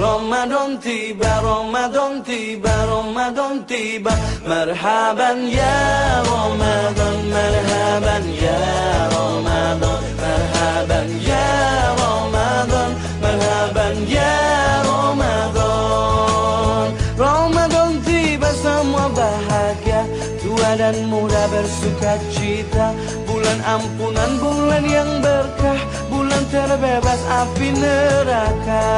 Ramadan tiba, Ramadan tiba, Ramadan tiba. Marhaban ya Ramadan, marhaban ya Ramadan, marhaban ya Ramadan, marhaban ya Ramadan. Ramadan tiba, semua bahagia, tua dan muda bersuka cita. Bulan ampunan, bulan yang berkah, bulan terbebas api neraka.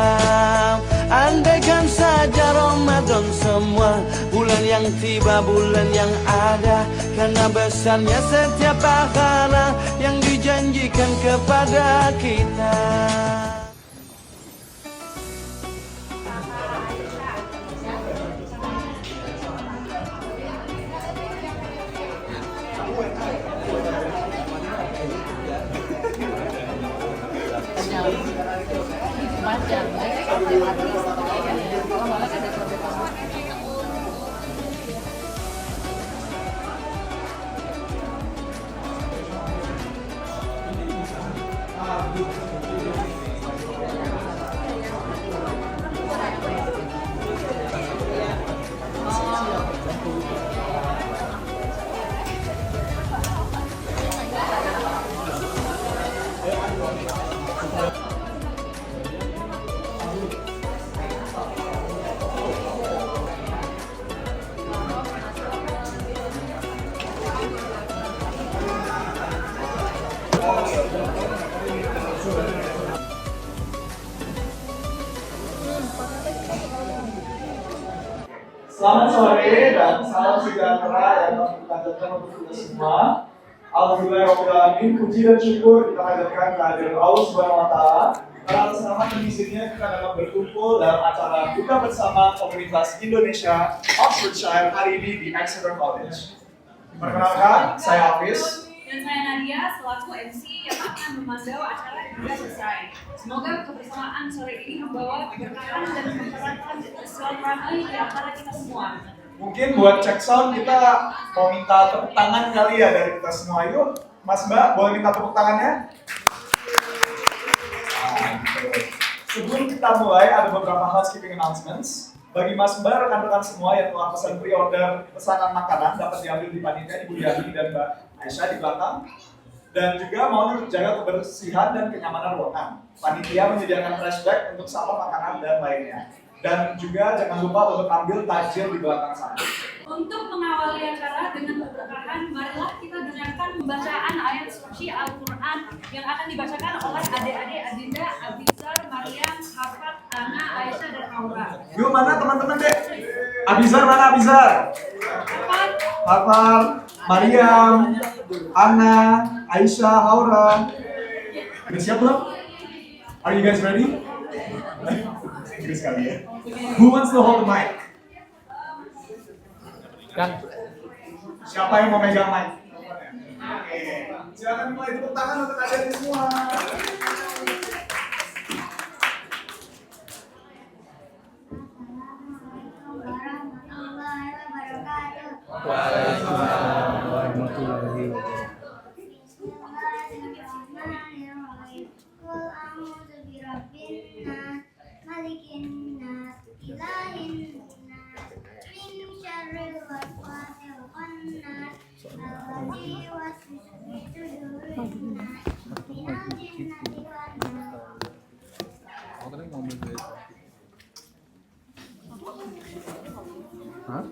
Andaikan saja Ramadan semua, bulan yang tiba, bulan yang ada. Karena besarnya setiap pahala yang dijanjikan kepada kita. Selamat sore dan salam sejahtera yang kami panjatkan untuk kita semua. Alhamdulillahirobbilalamin, puji dan syukur kita panjatkan kehadiran Allah Subhanahu wa taala. Atas nama izinnya kita dapat berkumpul dalam acara buka bersama komunitas Indonesia Oxfordshire hari ini di Exeter College. Perkenalkan, saya Hafiz. Dan saya Nadia, selaku MC yang akan memantau acara Buka Selesai. Semoga kebersamaan sore ini membawa keberkahan dan mempererat silaturahmi di antara kita semua. Mungkin buat cek sound kita mau minta tepuk tangan kali ya dari kita semua. Yuk, Mas Mbak, boleh minta tepuk tangannya? Sebelum kita mulai, ada beberapa housekeeping announcements. Bagi Mas Mbak, rekan-rekan semua yang telah pesan pre-order pesanan makanan dapat diambil di panitia Ibu Yani dan Mbak Aisyah di belakang. Dan juga mohon untuk jaga kebersihan dan kenyamanan ruangan. Panitia menyediakan trash bag untuk sampah makanan dan lainnya. Dan juga jangan lupa untuk ambil takjil di belakang sana. Untuk mengawali acara dengan keberkahan, marilah kita dengarkan pembacaan ayat suci Al-Quran yang akan dibacakan oleh adik-adik Adinda, Abizar, Maryam, Hafat, Ana, Aisyah, dan Aura. Yuk, mana teman-teman deh? Abizar mana Abizar? Hafat, Maryam, Ana, Aisyah, Aura. Udah siap belum? Are you guys ready? Inggris kali ya. Who wants to hold the mic? Kan. Siapa yang mau megang mic? Oke. Silakan mulai tepuk tangan untuk adik semua. Waalaikumsalam warahmatullahi wabarakatuh. Hah?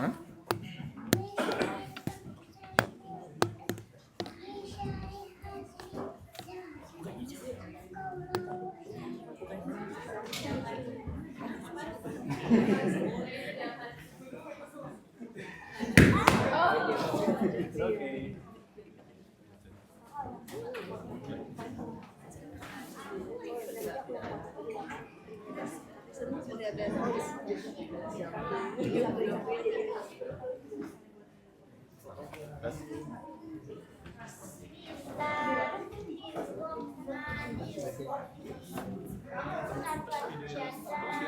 Hah? Okay.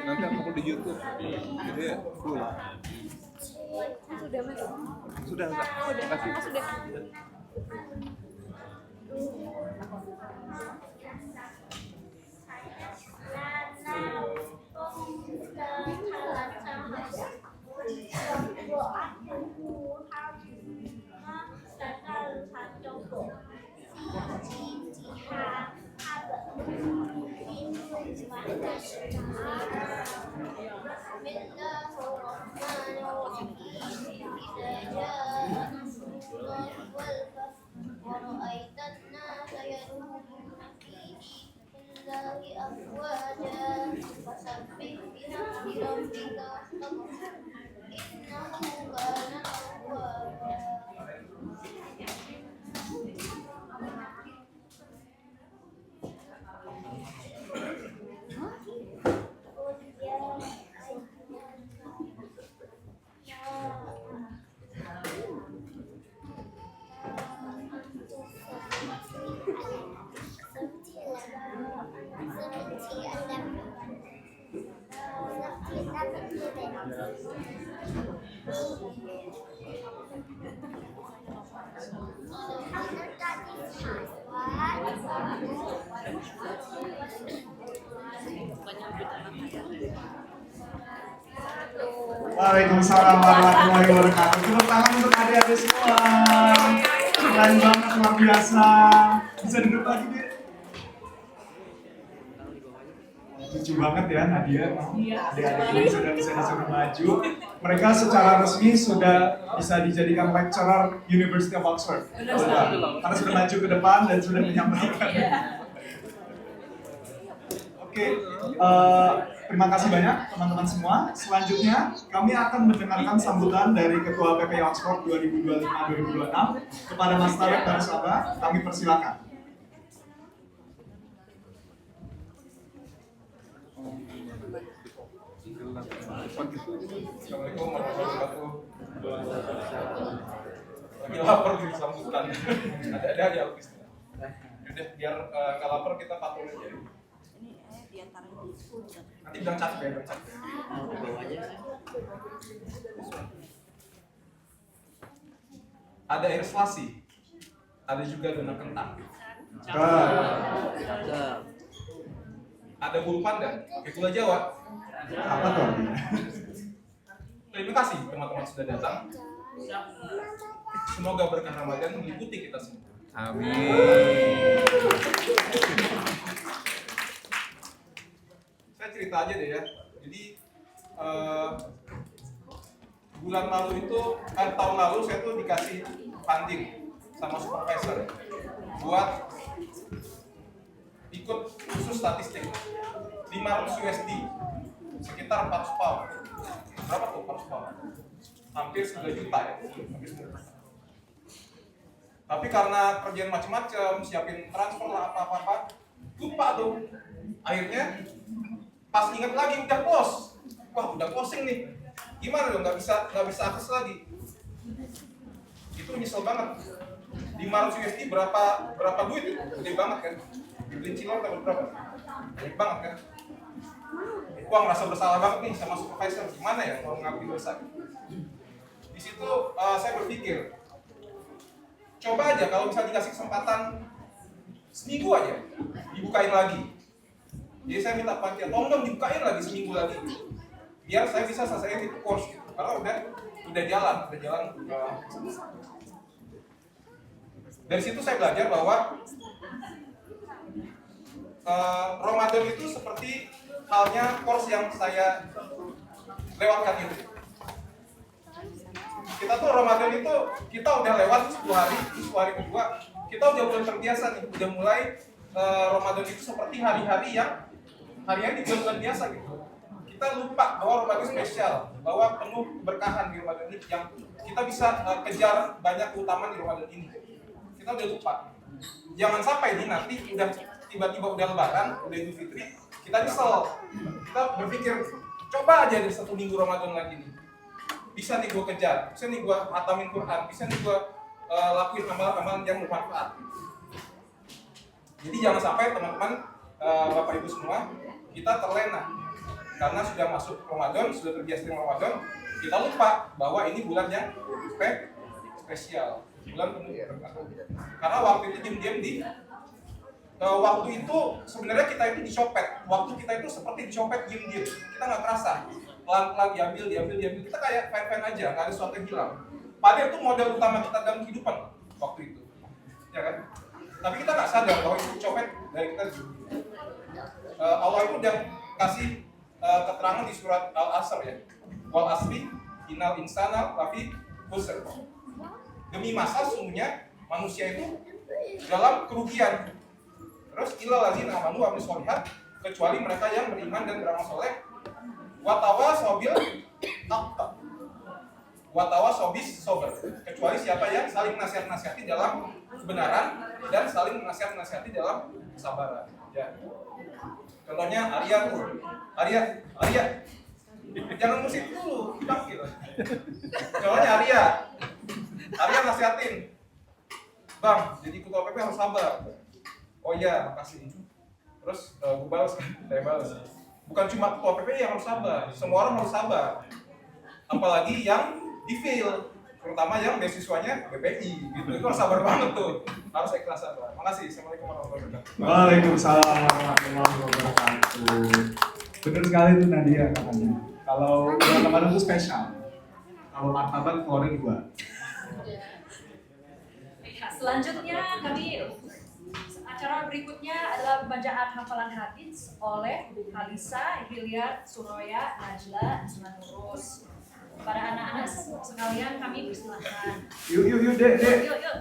Nanti aku upload di YouTube, jadi full. Sudah. Sudah. ورأيت الناس يدخلون في دين الله أفواجا فسبح بحمد ربك واستغفره إنه كان توابا Waalaikumsalam warahmatullahi wabarakatuh. Tepuk tangan untuk adik-adik semua. Keren banget, luar biasa. Bisa duduk lagi, Dek. Lucu banget ya Nadia. Adik-adik ini sudah bisa disuruh maju. Mereka secara resmi sudah bisa dijadikan lecturer University of Oxford. Karena sudah maju ke depan dan sudah menyampaikan. Oke, terima kasih banyak teman-teman semua. Selanjutnya kami akan mendengarkan sambutan dari Ketua PPI Oxford 2025-2026 kepada Mas Tarek Barsaba. Kami persilakan. Assalamualaikum warahmatullahi wabarakatuh. Lagi lapar di sambutan. Ada aja habis. Udah biar nggak lapar kita patung aja. Nanti bilang capek, bilang capek. Ada air selasi, ada juga donat kentang. Ada bulu pandan, pakai gula Jawa. Apa tuh? Terima kasih teman-teman sudah datang. Semoga berkah Ramadan meliputi kita semua. Amin. Saya cerita aja deh ya. Jadi bulan lalu itu, tahun lalu saya tuh dikasih funding sama supervisor buat ikut kursus statistik 500 USD, sekitar 400 pound. Berapa tuh 400 pound? Hampir 9 juta ya. Tapi karena kerjaan macam-macam, siapin transfer lah apa-apa, lupa tuh. Akhirnya pas ingat lagi udah close, wah udah closing nih, gimana dong, nggak bisa akses lagi. Itu nyesel banget. 500 USD berapa duit itu? Gede banget kan? Beli cilor atau berapa? Banyak banget kan? Wah ngerasa bersalah banget nih sama supervisor, gimana ya kalau ngakui dosa? Di situ saya berpikir, coba aja kalau bisa dikasih kesempatan seminggu aja, dibukain lagi. Jadi saya minta panitia, tolong dong dibukain lagi seminggu lagi, biar saya bisa selesaiin itu course gitu. Karena udah jalan. Dari situ saya belajar bahwa Ramadan itu seperti halnya course yang saya lewatkan itu. Kita tuh Ramadan itu kita udah lewat 10 hari, 10 hari kedua kita udah mulai terbiasa nih, udah mulai Ramadan itu seperti hari-hari di bulan biasa gitu. Kita lupa bahwa Ramadan spesial, bahwa penuh keberkahan di Ramadan ini yang kita bisa kejar banyak keutamaan di Ramadan ini. Kita udah lupa. Jangan sampai nih nanti udah tiba-tiba udah Lebaran, udah Idul Fitri, kita nyesel. Kita berpikir, coba aja di 1 minggu Ramadan lagi nih. Bisa nih gue kejar, bisa nih gue hatamin Quran, bisa nih gue lakuin amalan-amalan yang bermanfaat. Jadi jangan sampai teman-teman, Bapak Ibu semua, kita terlena karena sudah masuk Ramadan, sudah terbiasa dengan Ramadan, Kita lupa bahwa ini bulan yang spesial, bulan penuh berkah. Karena waktu itu diam-diam waktu itu sebenarnya kita itu dicopet. Waktu kita itu seperti dicopet diam-diam. Kita nggak kerasa. Pelan-pelan diambil. Kita kayak fine-fine aja, nggak ada sesuatu yang hilang. Padahal itu model utama kita dalam kehidupan waktu itu, ya kan? Tapi kita nggak sadar bahwa itu copet dari kita dulu. Allah itu udah kasih keterangan di surat Al-Asr ya. Wal asri innal insana lafi khusr. Demi masa sungguhnya manusia itu dalam kerugian. Terus illal ladzina amanu wa amilus sholihat, kecuali mereka yang beriman dan beramal soleh. Wa tawasabil haqq. Wa tawasobis sober, kecuali siapa yang saling nasihat-nasihati dalam kebenaran dan saling nasihat-nasihati dalam kesabaran. Ya. Contohnya Arya tuh, Arya, jangan musik dulu, dipanggil. Contohnya Arya nasihatin, Bang, jadi ketua PP harus sabar. Oh iya, makasih. Terus gue balas, saya balas. Bukan cuma ketua PP yang harus sabar, semua orang harus sabar. Apalagi yang di-fail, terutama yang beasiswanya BPI gitu. Itu harus sabar banget tuh. Harus ikhlas sabar. Makasih. Assalamualaikum warahmatullahi wabarakatuh. Waalaikumsalam warahmatullahi wabarakatuh. Benar sekali itu Nadia katanya. Kalau bulan Ramadan itu spesial. Kalau martabat keluarin 2. Selanjutnya acara berikutnya adalah bacaan hafalan hadits oleh Halisa, Hilyar, Suroya, Najla, dan Nurus. Para anak-anak sekalian kami persilahkan. Yuk, Dek.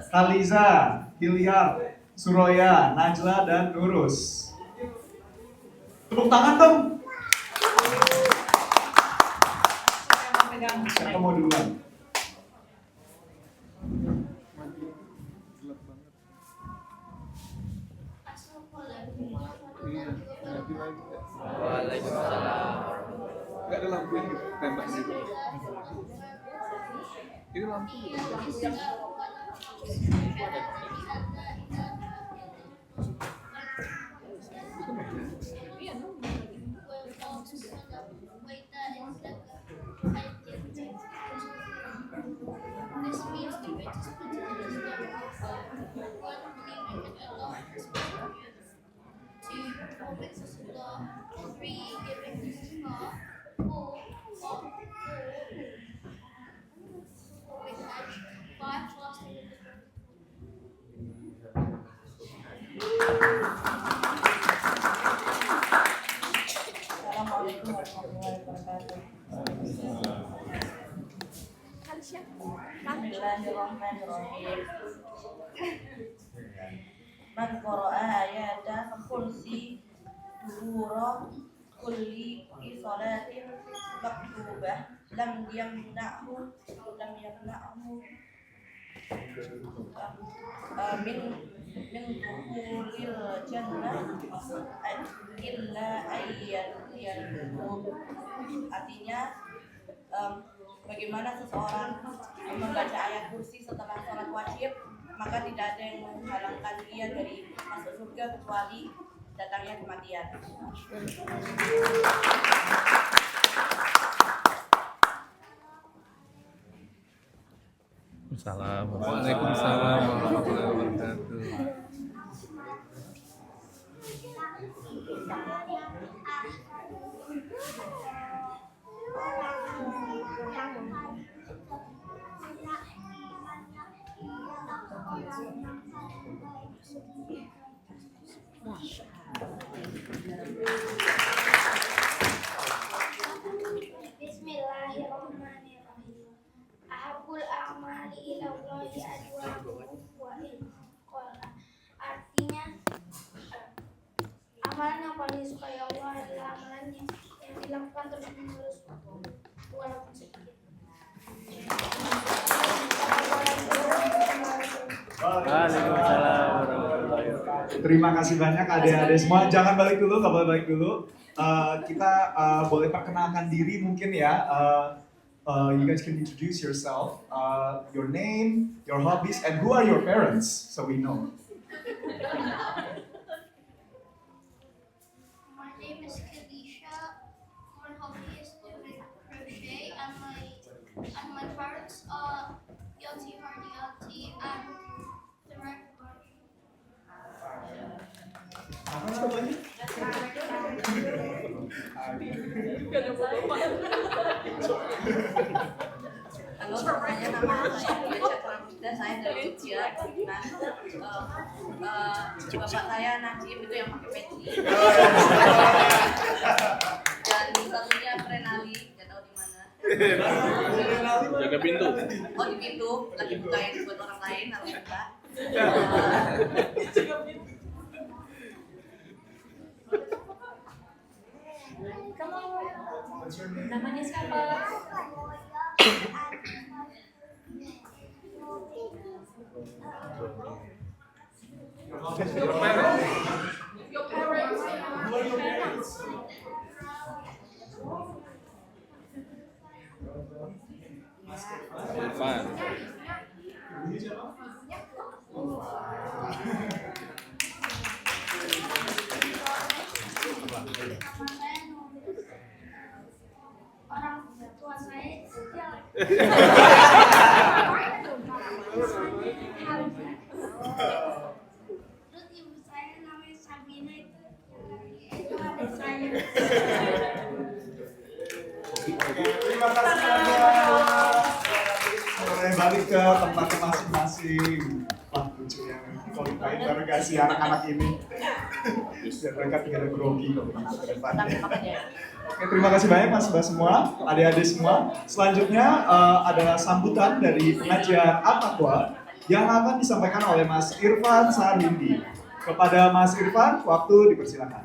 Halisa, Hilyar, Suroya, Najla, dan Nurus. Tepuk tangan dong. Siapa mau duluan? Waalaikumsalam. Gak ada lampu yang tembak gitu. Itu lampu. This means the greatest principle is one believing in Allah is two obedience to Allah, three giving to Allah, four with Hajj, five fasting. Assalamualaikum warahmatullahi wabarakatuh. Bismillahirrahmanirrahim. Man qara'a ayatan kursi duhura kulli salatin maktubah lam yamna'hu min dukhulil jannah illa ayyan. Artinya bagaimana seseorang membaca ayat kursi setelah sholat wajib, maka tidak ada yang menghalangkan dia dari masuk surga kecuali datangnya kematian. Waalaikumsalam warahmatullahi wabarakatuh. Bismillahirrahmanirrahim. Ahabul a'mali ila Allahi adwamuhu wa in qala. Artinya amalan yang paling disukai Allah adalah amalan yang dilakukan terus-menerus walaupun sedikit. Waalaikumsalam warahmatullahi wabarakatuh. Terima kasih banyak adik-adik semua. Jangan balik dulu, nggak boleh balik dulu. Kita boleh perkenalkan diri mungkin ya. You guys can introduce yourself, your name, your hobbies, and who are your parents, so we know. My name is Kadisha. My hobby is to crochet and my dan saya dari Jogja. Nah, bapak saya Najib itu yang pakai peci. Dan satunya Prenali, nggak tahu di mana. Jaga pintu. Oh di pintu, lagi bukain buat orang lain, harus buka. Namanya siapa? Irfan. Orang tua saya terus ibu saya namanya Sabina itu adik saya. Terima kasih banyak. Boleh balik ke tempatnya masing-masing. Wah, lucu ya. Kalau dipain baru kasih anak-anak ini. Biar mereka tinggal grogi ke depannya. Oke, terima kasih banyak Mas Mbak semua, adik-adik semua. Selanjutnya adalah sambutan dari pengajian At-Taqwa yang akan disampaikan oleh Mas Irfan Sarindi. Kepada Mas Irfan, waktu dipersilakan.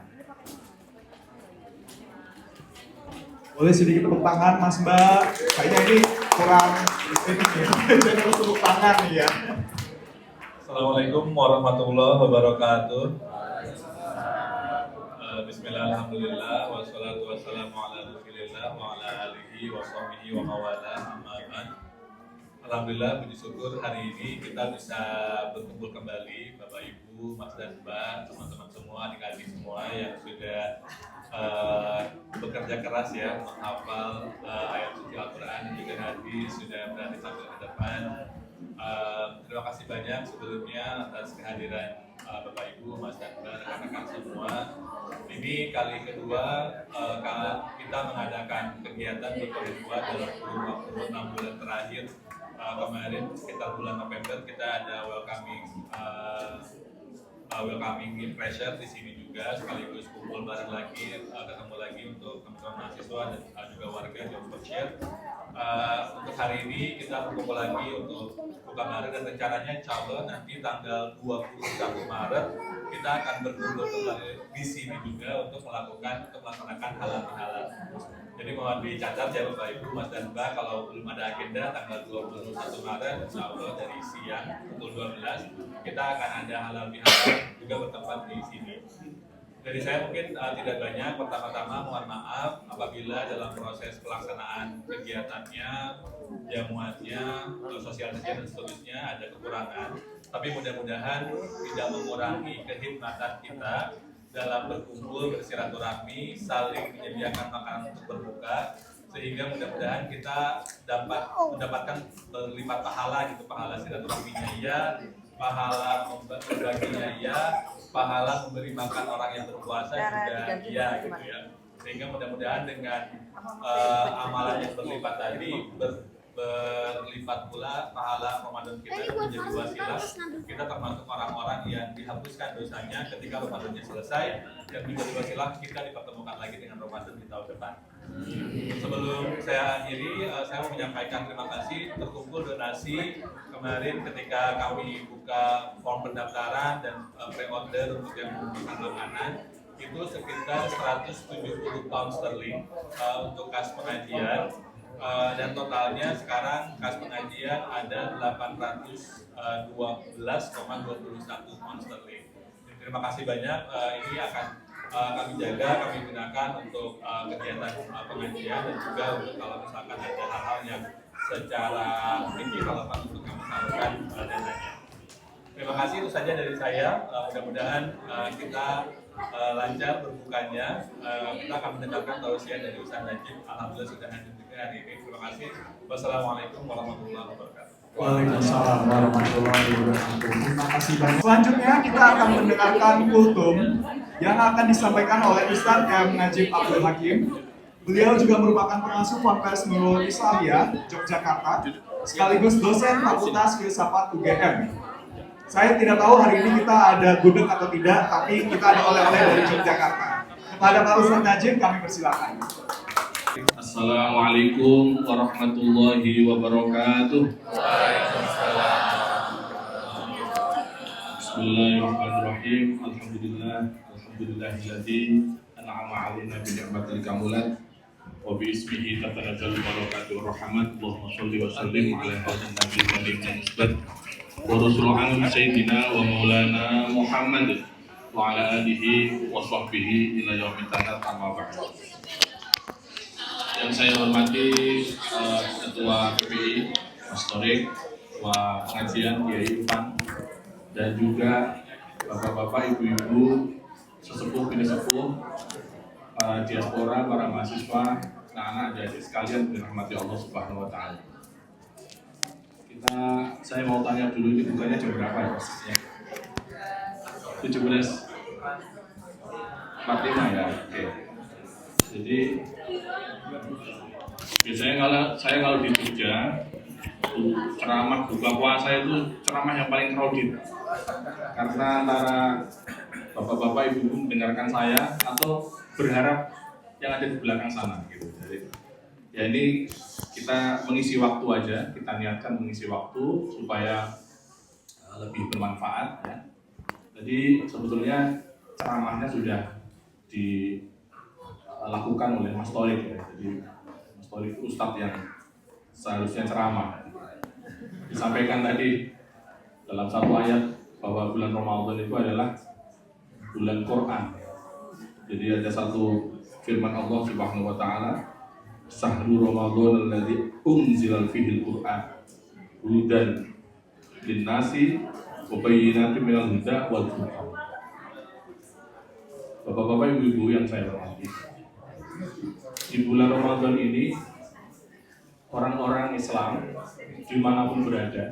Boleh sedikit tepuk tangan Mas Mbak. Kayaknya ini kurang ini ya. Jadi tepuk tangan nih ya. Assalamualaikum warahmatullahi wabarakatuh. Bismillah, alhamdulillah, wassalatu wassalamu ala rasulillah wa ala alihi wa sahbihi wa mawala amma ba'd. Alhamdulillah, puji syukur hari ini kita bisa berkumpul kembali Bapak Ibu, Mas dan Mbak, teman-teman semua, adik-adik semua yang sudah bekerja keras ya menghafal ayat suci Al-Quran dan juga hadis, sudah berani sampai ke depan. Terima kasih banyak sebelumnya atas kehadiran Bapak Ibu, Mas dan Mbak, rekan-rekan semua. Ini kali kedua kita mengadakan kegiatan berkuat dalam kurun waktu 6 bulan terakhir. Kemarin sekitar bulan November kita ada welcoming impression di sini juga, sekaligus kumpul bareng lagi, ketemu lagi untuk teman-teman mahasiswa dan juga warga di Oxfordshire. Untuk hari ini kita berkumpul lagi untuk buka Maret dan rencananya insya Allah nanti tanggal 21 Maret kita akan berkumpul kembali di sini juga untuk melaksanakan halal. Jadi mohon dicatat ya Bapak Ibu, Mas dan Mbak, kalau belum ada agenda tanggal 21 Maret insya Allah dari siang pukul 12 kita akan ada halal bihalal juga bertempat di sini. Dari saya mungkin tidak banyak. Pertama-tama mohon maaf apabila dalam proses pelaksanaan kegiatannya, jamuannya, sosialisasi dan seterusnya ada kekurangan. Tapi mudah-mudahan tidak mengurangi kekhidmatan kita dalam berkumpul, bersilaturahmi, saling menyediakan makanan untuk berbuka, sehingga mudah-mudahan kita dapat mendapatkan berlipat pahala gitu, pahala silaturahminya ya, pahala berbaginya ya, pahala memberi makan orang yang berpuasa juga iya gitu ya. Sehingga mudah-mudahan dengan amalan yang berlipat tadi berlipat pula pahala Ramadan kita menjadi wasilah kita termasuk orang-orang yang dihapuskan dosanya ketika Ramadannya selesai dan menjadi wasilah kita dipertemukan lagi dengan Ramadan di tahun depan. Sebelum saya akhiri, saya mau menyampaikan terima kasih terkumpul donasi kemarin ketika kami buka form pendaftaran dan pre-order untuk yang membutuhkan makanan itu sekitar 170 pound sterling untuk kas pengajian. Dan totalnya sekarang kas pengajian ada 812,21 pound sterling. Terima kasih banyak. Ini akan kami jaga, kami gunakan untuk kegiatan pengajian dan juga untuk kalau misalkan ada hal-hal yang secara tinggi relevan untuk kami salurkan dananya. Terima kasih, itu saja dari saya. Mudah-mudahan kita lancar berbukanya. Kita akan mendengarkan tausiah dari Ustaz Najib. Alhamdulillah sudah hadir juga hari ini. Terima kasih. Wassalamualaikum warahmatullahi wabarakatuh. Waalaikumsalam warahmatullahi wabarakatuh. Terima kasih banyak. Selanjutnya kita akan mendengarkan kultum yang akan disampaikan oleh Ustaz M. Najib Abdul Hakim. Beliau juga merupakan pengasuh Ponpes Nurul Islamiyah Yogyakarta sekaligus dosen Fakultas Filsafat UGM. Saya tidak tahu hari ini kita ada gudeg atau tidak, tapi kita ada oleh-oleh dari Yogyakarta. Kepada Pak Ustadz Najib kami persilakan. Assalamualaikum warahmatullahi wabarakatuh. Bismillahirrahmanirrahim. Alhamdulillahilladzi an'ama 'alaina bi ni'matil kamulat wa bi ismihi tatanazzalu barakatuh rahmat. Allahumma shalli wa sallim 'ala hadin nabiyil karim musbat wa rasulun sayyidina wa maulana Muhammad wa 'ala alihi wa sahbihi ila yaumil tanad amma ba'd. Yang saya hormati Ketua PPI Mas Torik, Ketua Pengajian Kiai Irfan, dan juga bapak-bapak, ibu-ibu, sesepuh, bini sepuh, para diaspora, para mahasiswa, anak-anak, adik-adik sekalian dirahmati Allah Subhanahu wa Ta'ala. Saya mau tanya dulu, ini bukannya jam berapa ya persisnya? 17.45 ya, oke. Jadi biasanya kalau di Jogja ceramah buka puasa itu ceramah yang paling crowded, karena antara bapak-bapak ibu-ibu mendengarkan saya atau berharap yang ada di belakang sana gitu. Jadi ya ini kita mengisi waktu aja, kita niatkan mengisi waktu supaya lebih bermanfaat ya. Jadi sebetulnya ceramahnya sudah dilakukan oleh Mas Torik ya. Jadi Mas Torik Ustadz yang seharusnya ceramah. Disampaikan tadi dalam satu ayat bahwa bulan Ramadan itu adalah bulan Quran. Jadi ada satu firman Allah Subhanahu wa Ta'ala, Syahrul Ramadan alladzi unzila fihi al-Qur'an hudan lin-nasi wa bayyinatin minal huda wal furqan. Bapak-bapak, ibu-ibu yang saya hormati, di bulan Ramadan ini orang-orang Islam dimanapun berada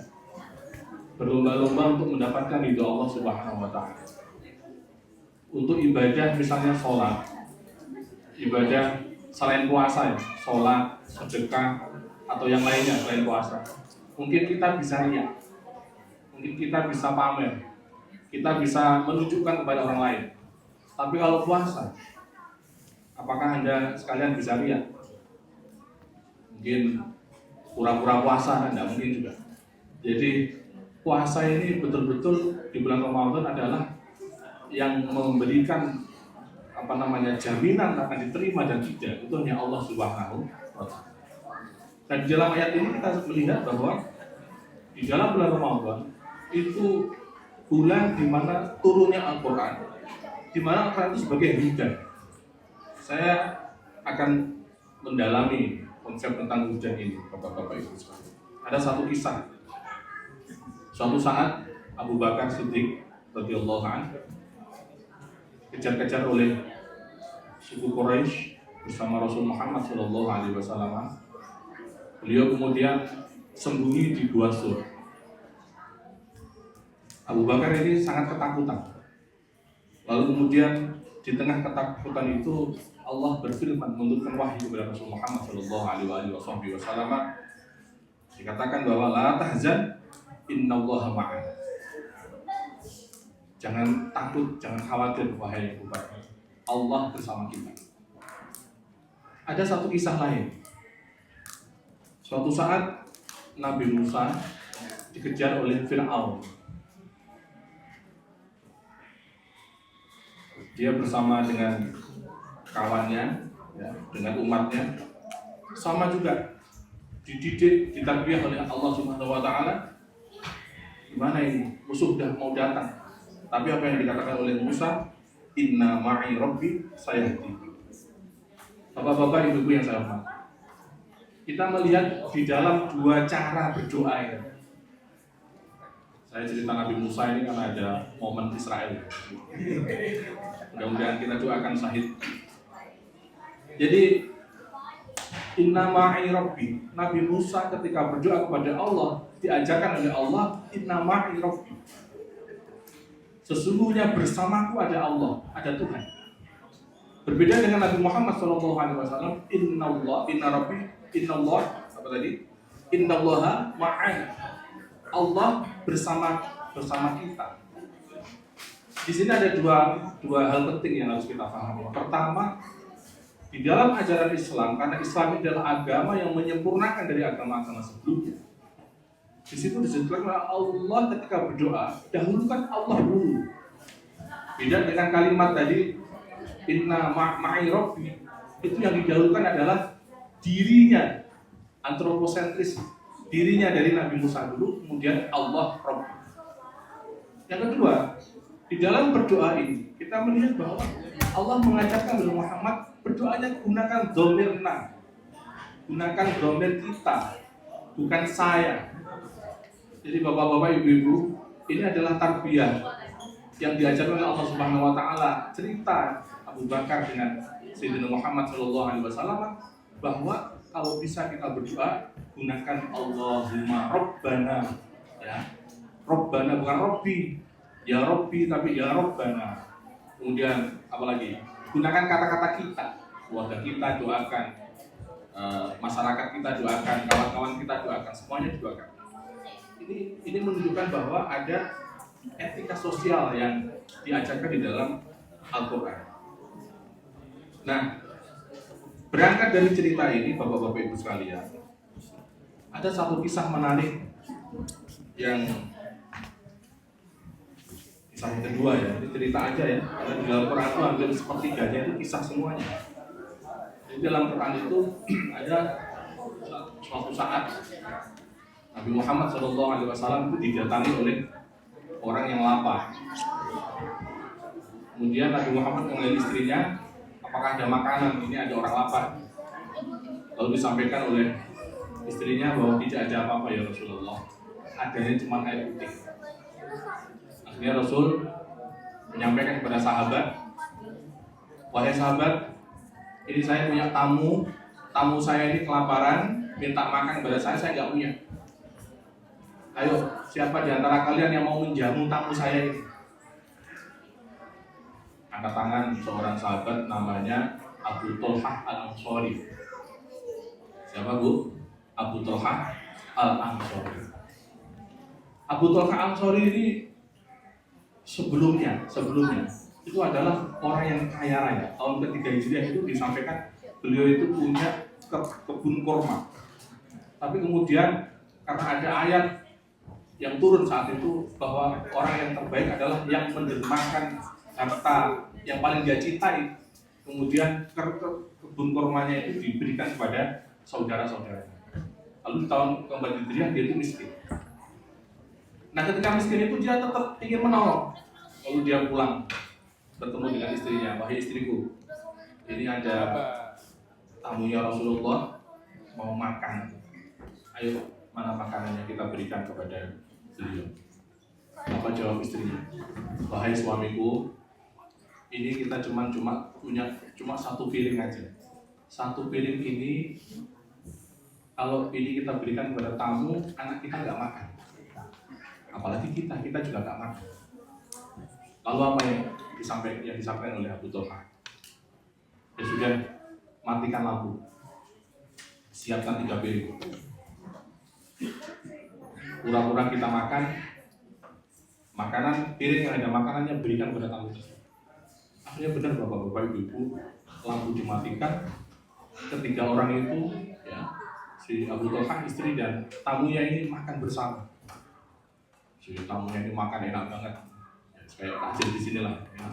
berlomba-lomba untuk mendapatkan ridho Allah Subhanahu wa Ta'ala. Untuk ibadah misalnya sholat, ibadah selain puasa ya, sholat, sedekah, atau yang lainnya selain puasa. Mungkin kita bisa riya, mungkin kita bisa pamer, kita bisa menunjukkan kepada orang lain. Tapi kalau puasa, apakah Anda sekalian bisa riya? Mungkin pura-pura puasa, tidak mungkin juga. Jadi puasa ini betul-betul di bulan Ramadan adalah yang memberikan jaminan akan diterima dan tidak, itu hanya Allah Subhanahu wa Ta'ala. Dan di dalam ayat ini kita melihat bahwa di dalam bulan Ramadan itu bulan di mana turunnya Al-Quran, di mana Al-Quran itu sebagai hujan. Saya akan mendalami konsep tentang hujan ini, bapak-bapak ibu sekalian. Ada satu kisah. Suatu saat Abu Bakar Siddiq radhiyallahu anhu kejar-kejar oleh suku Quraisy bersama Rasul Muhammad sallallahu alaihi wasallam. Beliau kemudian sembunyi di gua Sur. Abu Bakar ini sangat ketakutan. Lalu kemudian di tengah ketakutan itu Allah berfirman menurunkan wahyu kepada Rasul Muhammad sallallahu alaihi wasallam. Dikatakan bahwa la tahzan innallaha ma'ana. Jangan takut, jangan khawatir wahai Abu Bakar. Allah bersama kita. Ada satu kisah lain. Suatu saat Nabi Musa dikejar oleh Fir'aun. Dia bersama dengan kawannya, ya, dengan umatnya, sama juga dididik, ditarbiyah oleh Allah Subhanahu wa Ta'ala. Gimana ini? Musuh sudah mau datang. Tapi apa yang dikatakan oleh Musa, inna ma'i rabbi sayahdi. Bapak-bapak, ibu-ibu yang saya hormati, kita melihat di dalam dua cara berdoa ya. Saya cerita Nabi Musa ini karena ada momen Israel. Mudah-mudahan kita doakan syahid. Jadi inna ma'i rabbi, Nabi Musa ketika berdoa kepada Allah diajarkan oleh Allah, inna ma'i rabbi, sesungguhnya bersamaku ada Allah, ada Tuhan. Berbeda dengan Nabi Muhammad SAW, inna rabbi, inna Allah, apa tadi? Innallaha ma'ana. Allah bersama kita. Di sini ada dua hal penting yang harus kita pahami. Pertama, di dalam ajaran Islam, karena Islam adalah agama yang menyempurnakan dari agama-agama sebelumnya. Di situ disebutkan Allah ketika berdoa, dahulukan Allah dulu. Beda dengan kalimat tadi, inna ma'i rabbi, itu yang didahulukan adalah dirinya, antroposentris, dirinya dari Nabi Musa dulu, kemudian Allah Rabbi. Yang kedua, di dalam berdoa ini kita melihat bahwa Allah mengajarkan Nabi Muhammad berdoanya gunakan dhomirna, gunakan dhamir kita, bukan saya. Jadi bapak-bapak, ibu-ibu, ini adalah tarbiyah yang diajarkan oleh Allah Subhanahu Wa Taala. Cerita Abu Bakar dengan Sayyidina Muhammad SAW bahwa kalau bisa kita berdoa gunakan Allahumma Rabbana, ya, Rabbana bukan Robbi, ya Robbi tapi ya Rabbana. Kemudian apalagi gunakan kata-kata kita, keluarga kita doakan, masyarakat kita doakan, kawan-kawan kita doakan, semuanya doakan. Ini menunjukkan bahwa ada etika sosial yang diajarkan di dalam Al-Quran. Nah, berangkat dari cerita ini, bapak-bapak ibu sekalian, ada satu kisah menarik yang kisah yang kedua ya, ini cerita aja ya, karena di dalam Quran itu hampir sepertiganya itu kisah semuanya. Di dalam Quran itu ada suatu saat Nabi Muhammad SAW itu didatangi oleh orang yang lapar. Kemudian Nabi Muhammad mengenai istrinya, apakah ada makanan? Ini ada orang lapar. Lalu disampaikan oleh istrinya bahwa tidak ada apa-apa ya Rasulullah. Adanya cuma air putih. Akhirnya Rasul menyampaikan kepada sahabat, wahai sahabat, ini saya punya tamu saya ini kelaparan, minta makan kepada saya nggak punya. Ayo, siapa di antara kalian yang mau menjamu tamu saya ini? Angkat tangan seorang sahabat namanya Abu Thalhah Al-Ansari. Siapa Bu? Abu Thalhah Al-Ansari. Abu Thalhah Al-Ansari ini sebelumnya itu adalah orang yang kaya raya. Tahun ketiga Hijriah itu disampaikan beliau itu punya kebun kurma. Tapi kemudian karena ada ayat yang turun saat itu bahwa orang yang terbaik adalah yang mendermakan harta yang paling dia cintai, kemudian kebun kurmanya itu diberikan kepada saudara-saudaranya. Lalu di tahun keempat Hijriah dia itu miskin. Nah ketika miskin itu dia tetap ingin menolong. Lalu dia pulang bertemu dengan istrinya, wahai istriku, ini ada tamunya Rasulullah mau makan. Ayo, mana makanannya kita berikan kepada beliau. Apa jawab istrinya? Wahai suamiku, ini kita cuma punya satu piring aja. Satu piring ini kalau ini kita berikan kepada tamu, anak kita nggak makan. Apalagi kita juga nggak makan. Lalu apa yang disampaikan oleh Abu Thalhah? Ya sudah, matikan lampu. Siapkan 3 piring. Pura-pura kita makan makanan, piring yang ada makanannya berikan kepada tamu tersebut. Akhirnya benar bapak-bapak ibu-ibu, lampu dimatikan. Ketiga orang itu, ya, si Abu Thalhah istri dan tamunya ini makan bersama. Si tamunya ini makan enak banget, ya, kayak hasil di sini lah. Ya.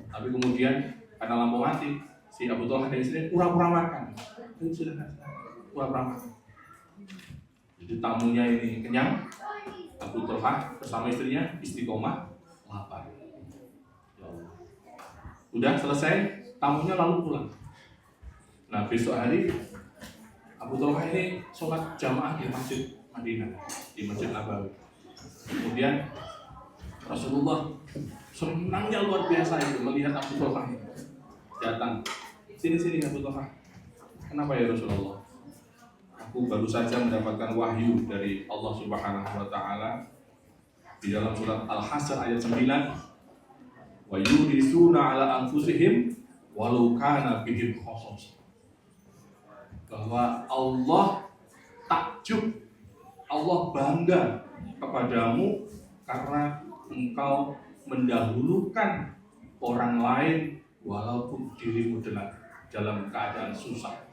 Tapi kemudian karena lampu mati, si Abu Thalhah dan istri pura-pura makan. Pura-pura makan. Jadi tamunya ini kenyang, Abu Thalhah bersama istrinya istiqomah lapar. Ya Allah. Udah selesai, tamunya lalu pulang. Nah besok hari Abu Thalhah ini sholat jamaah di Masjid Madinah, di Masjid Nabawi. Kemudian Rasulullah senangnya luar biasa itu melihat Abu Thalhah datang. Sini Abu Thalhah. Kenapa ya Rasulullah? Aku baru saja mendapatkan wahyu dari Allah Subhanahu wa Ta'ala di dalam surat Al-Hasr ayat 9. Wa yurisuna ala anfusihim walau kana bihim khasasah. Bahwa Allah takjub, Allah bangga kepadamu karena engkau mendahulukan orang lain walaupun dirimu dalam keadaan susah.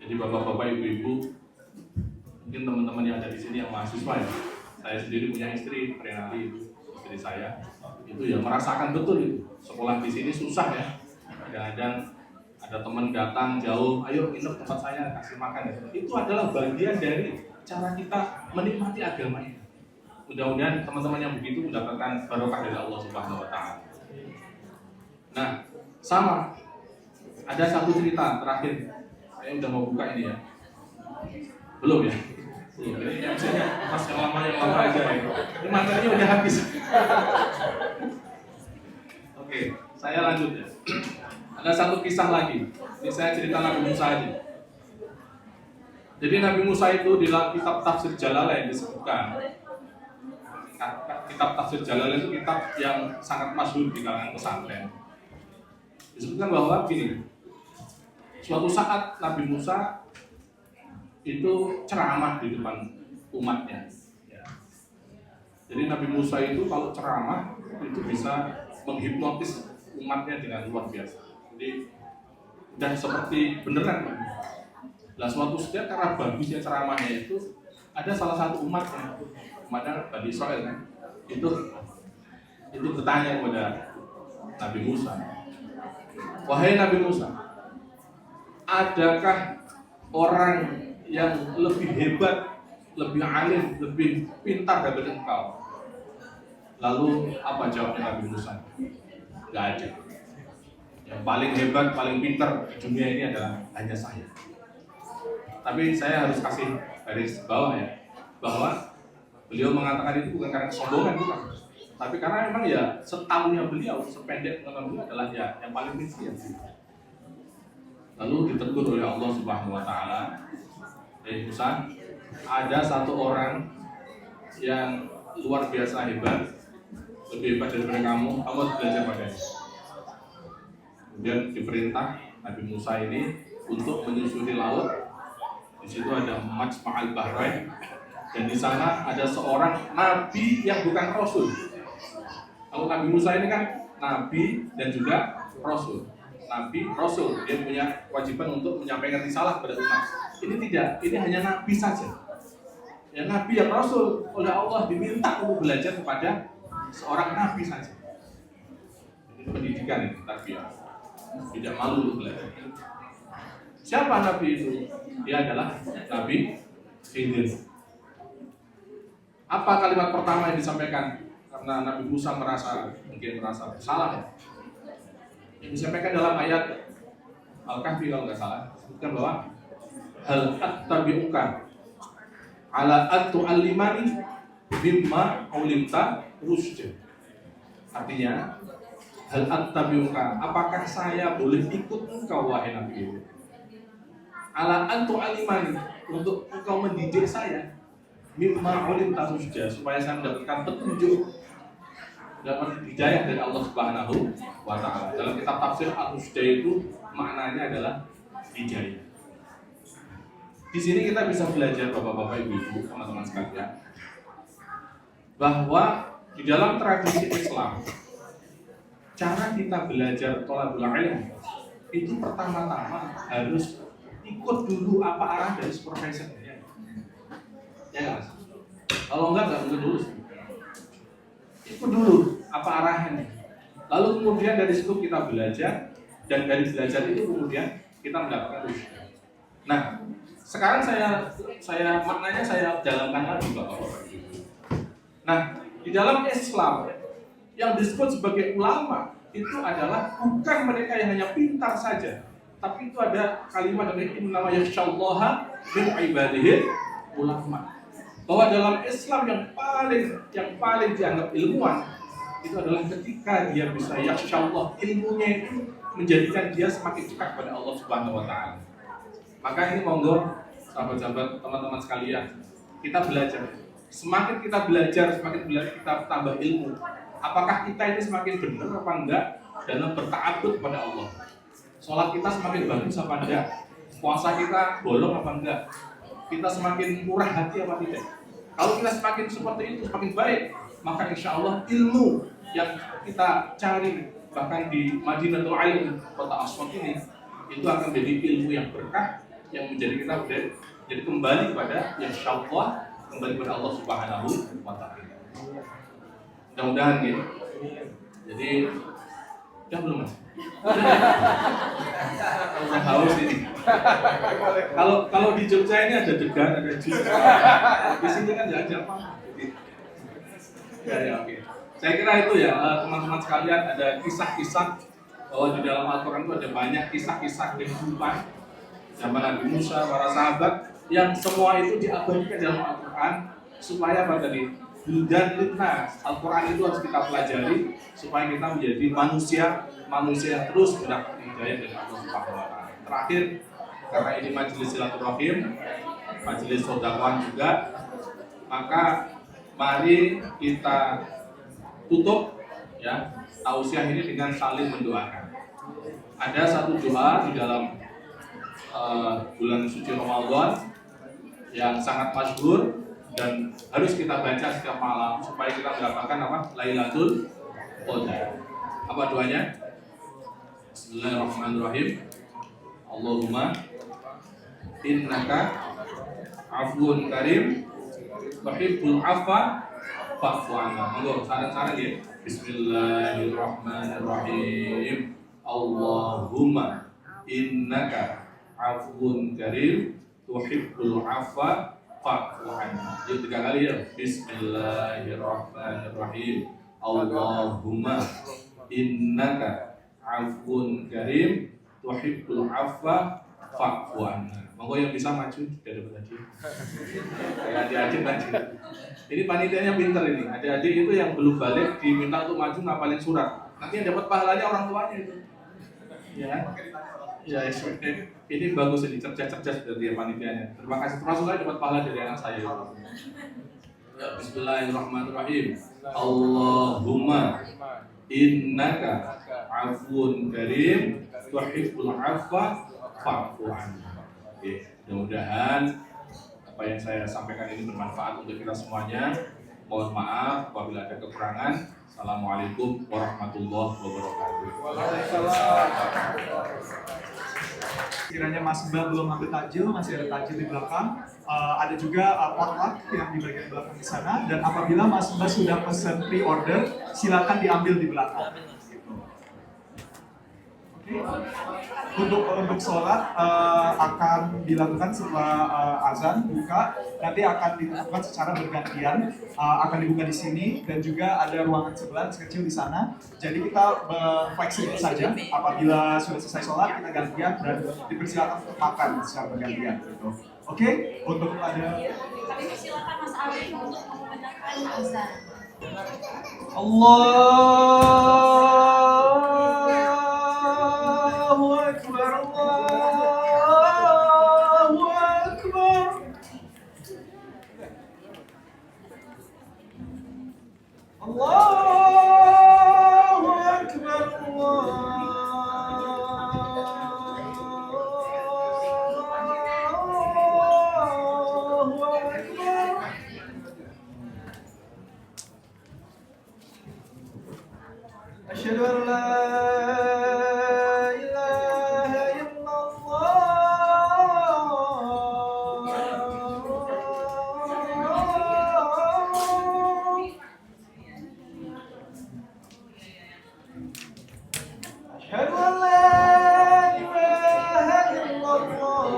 Jadi bapak-bapak, ibu-ibu, mungkin teman-teman yang ada di sini yang mahasiswa ya, saya sendiri punya istri, Renali itu istri saya, itu ya merasakan betul itu sekolah di sini susah ya. Kadang-kadang ada teman datang jauh, ayo nginep tempat saya, kasih makan ya. Itu adalah bagian dari cara kita menikmati agama ini. Mudah-mudahan teman-teman yang begitu mendapatkan barokah dari Allah Subhanahu wa Ta'ala. Nah, sama ada satu cerita terakhir. Saya udah mau buka ini ya. Belum ya? Belum. Ini MC-nya pas yang lama aja ya. Ini materinya udah habis. Oke, saya lanjut ya. Ada satu kisah lagi. Ini saya cerita Nabi Musa aja. Jadi Nabi Musa itu di dalam kitab Tafsir Jalalain disebutkan. Kitab Tafsir Jalalain itu kitab yang sangat masyhur di kalangan pesantren. Disebutkan bahwa gini, suatu saat Nabi Musa itu ceramah di depan umatnya. Ya. Jadi Nabi Musa itu kalau ceramah itu bisa menghipnotis umatnya dengan luar biasa. Jadi dan seperti beneran. Nah suatu saat karena bagusnya ceramahnya itu ada salah satu umatnya Bani Israel kan, itu bertanya kepada Nabi Musa, wahai Nabi Musa, adakah orang yang lebih hebat, lebih alim, lebih pintar daripada engkau? Lalu apa jawabnya Nabi Musa? Gak ada. Yang paling hebat, paling pintar di dunia ini adalah hanya saya. Tapi saya harus kasih garis bawah ya, bahwa beliau mengatakan itu bukan karena kesombongan, bukan. Tapi karena memang ya setahunnya beliau, sependek pengalaman beliau adalah ya yang paling miskin. Lalu ditegur oleh Allah Subhanahu wa Ta'ala, Musa, ada satu orang yang luar biasa hebat, lebih hebat daripada kamu harus belajar padanya. Kemudian diperintah Nabi Musa ini untuk menyusuri laut. Di situ ada Majma'al Bahrain, dan di sana ada seorang nabi yang bukan rasul. Kalau Nabi Musa ini kan nabi dan juga rasul. Nabi, rasul, dia punya kewajiban untuk menyampaikan risalah kepada umat. Ini tidak, ini hanya nabi saja. Ya nabi yang rasul oleh Allah diminta untuk belajar kepada seorang nabi saja. Ini pendidikan ini, tarbiyah. Tidak malu untuk belajar. Siapa nabi itu? Dia adalah Nabi Khidir. Apa kalimat pertama yang disampaikan? Karena Nabi Musa mungkin merasa bersalah ya. Yang disampaikan dalam ayat Al-Kahfi kalau nggak salah, disebutkan bahwa hal attabi'uka ala atu'allimani mimma ulimta rusda. Artinya, hal attabi'uka, apakah saya boleh ikut engkau wahai Nabi itu? Ala atu'allimani, untuk engkau mendidik saya mimma ulimta rusda, supaya saya mendapatkan petunjuk, dapat hidayah dari Allah Subhanahu wa Ta'ala. Dalam kitab tafsir Al-Rusda itu maknanya adalah hidayah. Di sini kita bisa belajar bapak-bapak, ibu-ibu, teman-teman sekalian, bahwa di dalam tradisi Islam, cara kita belajar thalabul ilm itu pertama-tama harus ikut dulu apa arah dari supervisornya. Ya kan? Kalau enggak mungkin lulus. Ikut dulu apa arahnya. Lalu kemudian dari situ kita belajar, dan dari belajar itu kemudian kita mendapatkan rusyad. Nah, sekarang saya maknanya saya dalamkan lagi Bapak-bapak. Nah, di dalam Islam yang disebut sebagai ulama itu adalah bukan mereka yang hanya pintar saja, tapi itu ada kalimat dari innama yakhsyallaha min ibadihi ulama. Bahwa dalam Islam yang paling dianggap ilmuwan itu adalah ketika dia bisa yakhsyallah, ilmunya itu menjadikan dia semakin dekat pada Allah Subhanahu wa Ta'ala. Maka ini monggo sahabat-sahabat, teman-teman sekalian, kita belajar. Semakin kita belajar kita tambah ilmu. Apakah kita ini semakin benar apa enggak dalam berta'abbud kepada Allah? Sholat kita semakin bagus apa enggak? Puasa kita bolong apa enggak? kita semakin murah hati apa tidak? Kalau kita semakin seperti itu, semakin baik, maka insya Allah ilmu yang kita cari bahkan di Madinatul Ilm, kota Aswan ini, itu akan menjadi ilmu yang berkah, yang menjadi kita jadi kembali kepada yang syawah, kembali kepada Allah Subhanahu wa Ta'ala. Mudah-mudahan gitu. Jadi udah belum Mas? Udah haus ini. Kalau di Jogja ini ada degan, ada jus. Di sini kan nggak ada apa. Ya, oke. Saya kira itu ya teman-teman sekalian, ada kisah-kisah bahwa di dalam Al-Quran itu ada banyak kisah-kisah kehidupan zaman Nabi Musa, para sahabat, yang semua itu diabadikan dalam Al-Quran supaya apa tadi? Dan lintas, Al-Quran itu harus kita pelajari supaya kita menjadi manusia yang terus mendapat hidayah dari Allah Subhanahu wa Ta'ala. Terakhir, karena ini majelis silaturahim, majelis sodakwah juga, maka mari kita tutup ya tausiah ini dengan saling mendoakan. Ada satu doa di dalam bulan suci Ramadan yang sangat masyhur dan harus kita baca setiap malam supaya kita mendapatkan apa? Lailatul Qadar. Apa doanya? Bismillahirrahmanirrahim. Allahumma innaka afwun karim tuhibbul afwa fa'fu 'anna. Monggo saran-saran ya. Bismillahirrahmanirrahim. Allahumma innaka afwun karim tuhibbul afwa fa'fu 'anna. Yuk 3 kali ya. Bismillahirrahmanirrahim. Allahumma innaka afwun karim tuhibbul afwa fa'fu 'anna. Monggo yang bisa maju sudah dapat tadi. Kayak adik-adik maju. Ini panitianya pinter ini. Adik-adik itu yang belum balik diminta untuk maju ngapalin surat. Nanti yang dapat pahalanya orang tuanya itu. Ya. Ya, ini bagus ini, cerdas-cerdas dari panitianya. Terima kasih, termasuk saya dapat pahala dari anak saya. Ya, bismillahirrahmanirrahim. Allahumma innaka afwun karim tuhibbul afwa fa'fu 'anna. Oke, mudah-mudahan apa yang saya sampaikan ini bermanfaat untuk kita semuanya. Mohon maaf apabila ada kekurangan. Assalamualaikum warahmatullahi wabarakatuh. Kiranya Mas Mbak belum ambil takjil, masih ada takjil di belakang. Ada juga potluck yang di bagian belakang di sana. Dan apabila Mas Mbak sudah pesan pre-order, silakan diambil di belakang. Untuk sholat akan dilakukan setelah azan buka, nanti akan dilakukan secara bergantian, akan dibuka di sini dan juga ada ruangan sebelah kecil di sana. Jadi kita fleksibel saja. Apabila sudah selesai sholat kita gantian dan dipersilakan untuk makan secara bergantian. Gitu. Oke, untuk ada. Kami persilakan Mas Ari untuk membacakan azan. Allahu Akbar, Allahu Akbar. Allahu Akbar, Allahu Akbar. Asyhadu an la ilaha illallah. Asyhadu an la ilaha illallah.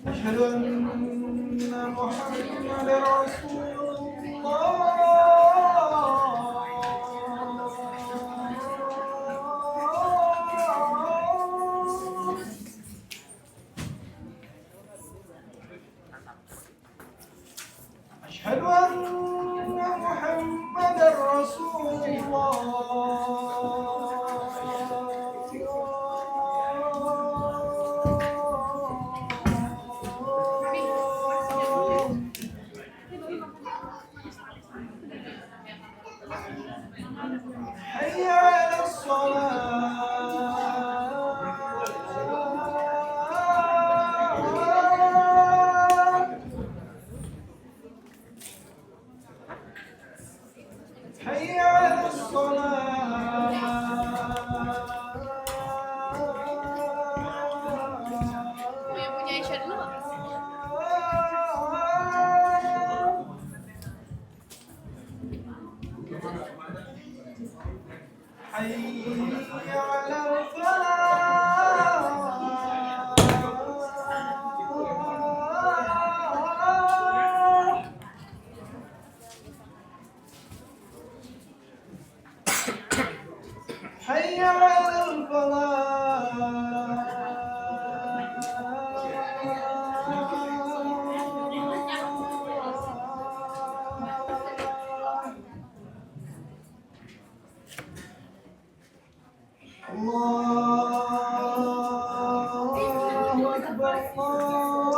أشهد أن محمدا رسول الله. أشهد أن محمدا رسول الله. hayya 'alas shalah, hayya 'alas Punya Aisyah dulu nggak? hayya 'alal falah. حي على الفلاح الله أكبر الله